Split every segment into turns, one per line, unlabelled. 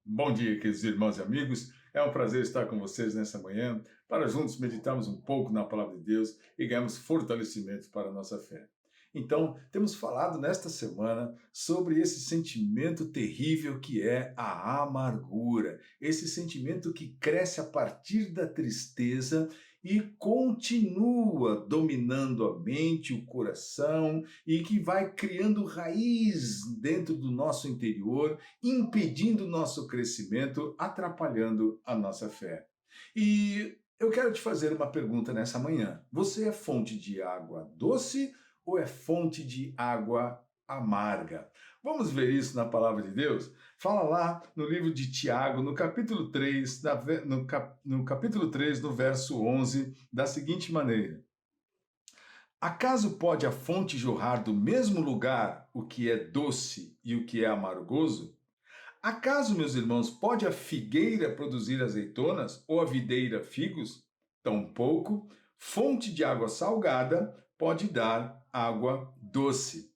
Bom dia, queridos irmãos e amigos. É um prazer estar com vocês nessa manhã para juntos meditarmos um pouco na palavra de Deus e ganharmos fortalecimento para a nossa fé. Então, temos falado nesta semana sobre esse sentimento terrível que é a amargura, esse sentimento que cresce a partir da tristeza e continua dominando a mente, o coração e que vai criando raiz dentro do nosso interior, impedindo o nosso crescimento, atrapalhando a nossa fé. E eu quero te fazer uma pergunta nessa manhã. Você é fonte de água doce ou é fonte de água amarga? Vamos ver isso na palavra de Deus? Fala lá no livro de Tiago, no capítulo 3, no capítulo 3, no verso 11, da seguinte maneira: Acaso pode a fonte jorrar do mesmo lugar o que é doce e o que é amargoso? Acaso, meus irmãos, pode a figueira produzir azeitonas ou a videira figos? Tampouco, fonte de água salgada pode dar água doce.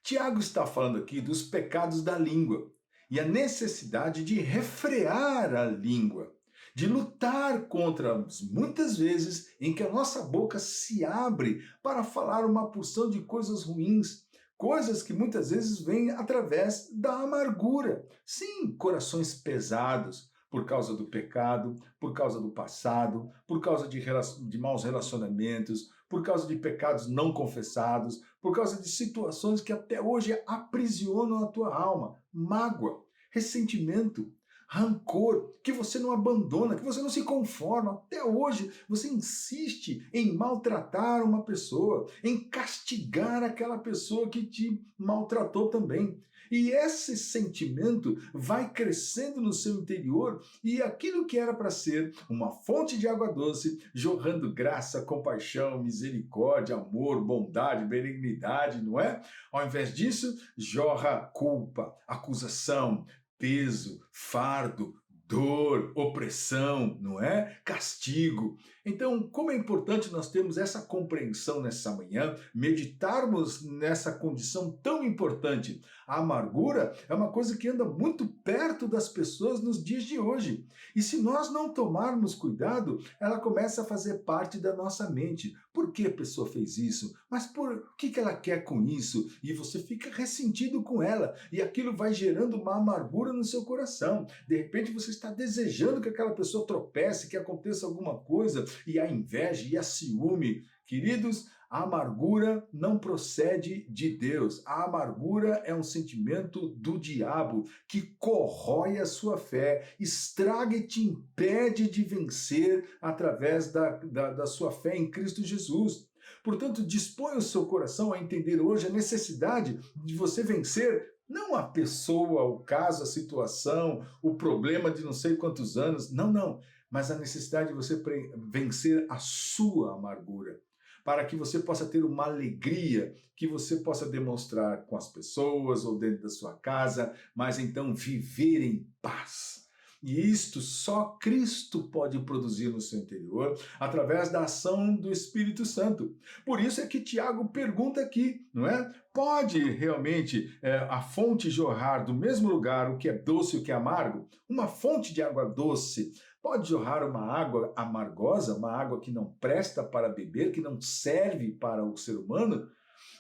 Tiago está falando aqui dos pecados da língua e a necessidade de refrear a língua, de lutar contra as muitas vezes em que a nossa boca se abre para falar uma porção de coisas ruins, coisas que muitas vezes vêm através da amargura. Sim, corações pesados por causa do pecado, por causa do passado, por causa de maus relacionamentos, por causa de pecados não confessados, por causa de situações que até hoje aprisionam a tua alma. Mágoa, ressentimento, rancor, que você não abandona, que você não se conforma. Até hoje você insiste em maltratar uma pessoa, em castigar aquela pessoa que te maltratou também. E esse sentimento vai crescendo no seu interior e aquilo que era para ser uma fonte de água doce, jorrando graça, compaixão, misericórdia, amor, bondade, benignidade, não é? Ao invés disso, jorra culpa, acusação, peso, fardo, dor, opressão, não é? Castigo. Então, como é importante nós termos essa compreensão nessa manhã, meditarmos nessa condição tão importante. A amargura é uma coisa que anda muito perto das pessoas nos dias de hoje. E se nós não tomarmos cuidado, ela começa a fazer parte da nossa mente. Por que a pessoa fez isso? Mas por que ela quer com isso? E você fica ressentido com ela. E aquilo vai gerando uma amargura no seu coração. De repente você está desejando que aquela pessoa tropece, que aconteça alguma coisa, e a inveja e a ciúme. Queridos, a amargura não procede de Deus. A amargura é um sentimento do diabo que corrói a sua fé, estraga e te impede de vencer através da sua fé em Cristo Jesus. Portanto, dispõe o seu coração a entender hoje a necessidade de você vencer não a pessoa, o caso, a situação, o problema de não sei quantos anos, não, mas a necessidade de você vencer a sua amargura, para que você possa ter uma alegria que você possa demonstrar com as pessoas ou dentro da sua casa, mas então viver em paz. E isto só Cristo pode produzir no seu interior através da ação do Espírito Santo. Por isso é que Tiago pergunta aqui, não é? Pode realmente a fonte jorrar do mesmo lugar o que é doce e o que é amargo? Uma fonte de água doce pode jorrar uma água amargosa, uma água que não presta para beber, que não serve para o ser humano?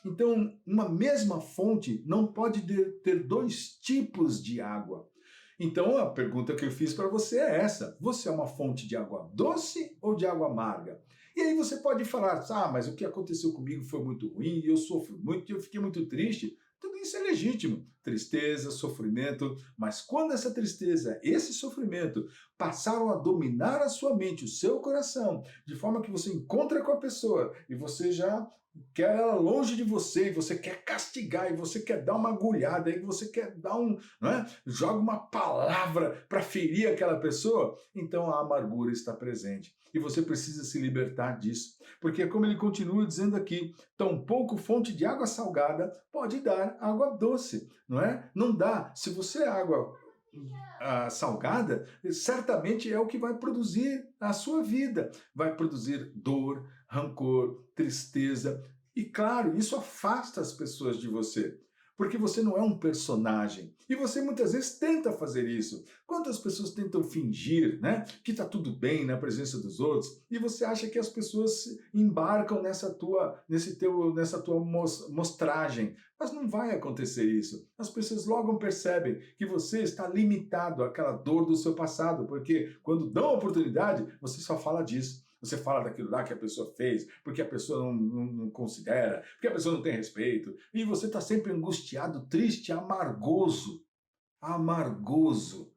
Então, uma mesma fonte não pode ter dois tipos de água. Então, a pergunta que eu fiz para você é essa: você é uma fonte de água doce ou de água amarga? E aí você pode falar, mas o que aconteceu comigo foi muito ruim, eu sofro muito, eu fiquei muito triste. Tudo isso é legítimo, tristeza, sofrimento, mas quando essa tristeza, esse sofrimento passaram a dominar a sua mente, o seu coração, de forma que você encontra com a pessoa e você já quer ela longe de você, e você quer castigar, e você quer dar uma agulhada, e você quer dar não é? Joga uma palavra para ferir aquela pessoa, então a amargura está presente. E você precisa se libertar disso. Porque, como ele continua dizendo aqui, tampouco fonte de água salgada pode dar água doce, não é? Não dá. Se você é água salgada, certamente é o que vai produzir a sua vida. Vai produzir dor, rancor, tristeza. E, claro, isso afasta as pessoas de você. porque você não é um personagem. E você muitas vezes tenta fazer isso. Quantas pessoas tentam fingir, né, que está tudo bem na presença dos outros, e você acha que as pessoas embarcam nessa tua mostragem. Mas não vai acontecer isso. As pessoas logo percebem que você está limitado àquela dor do seu passado, porque quando dão a oportunidade, você só fala disso. Você fala daquilo lá que a pessoa fez, porque a pessoa não considera, porque a pessoa não tem respeito. E você está sempre angustiado, triste, amargoso. Amargoso.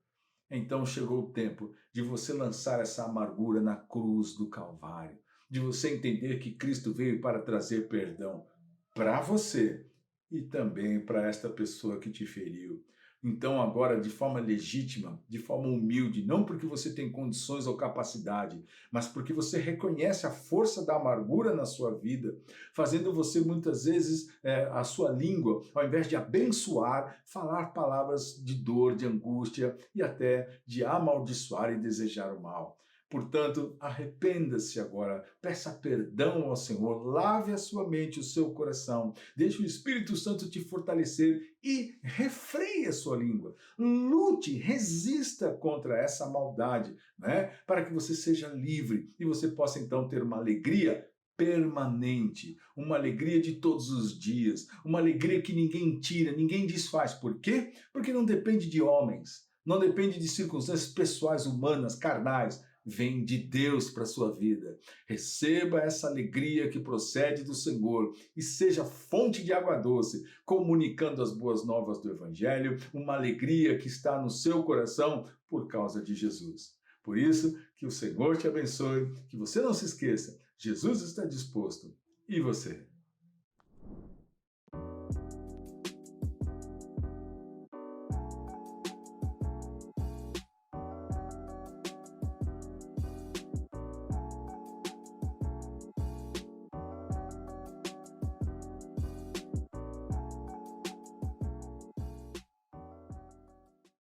Então chegou o tempo de você lançar essa amargura na cruz do Calvário, de você entender que Cristo veio para trazer perdão para você e também para esta pessoa que te feriu. Então, agora, de forma legítima, de forma humilde, não porque você tem condições ou capacidade, mas porque você reconhece a força da amargura na sua vida, fazendo você muitas vezes a sua língua, ao invés de abençoar, falar palavras de dor, de angústia e até de amaldiçoar e desejar o mal. Portanto, arrependa-se agora, peça perdão ao Senhor, lave a sua mente, o seu coração, deixe o Espírito Santo te fortalecer e refreie a sua língua. Lute, resista contra essa maldade, né? Para que você seja livre e você possa então ter uma alegria permanente, uma alegria de todos os dias, uma alegria que ninguém tira, ninguém desfaz. Por quê? Porque não depende de homens, não depende de circunstâncias pessoais, humanas, carnais, vem de Deus para a sua vida. Receba essa alegria que procede do Senhor e seja fonte de água doce, comunicando as boas novas do Evangelho, uma alegria que está no seu coração por causa de Jesus. Por isso, que o Senhor te abençoe, que você não se esqueça, Jesus está disposto. E você?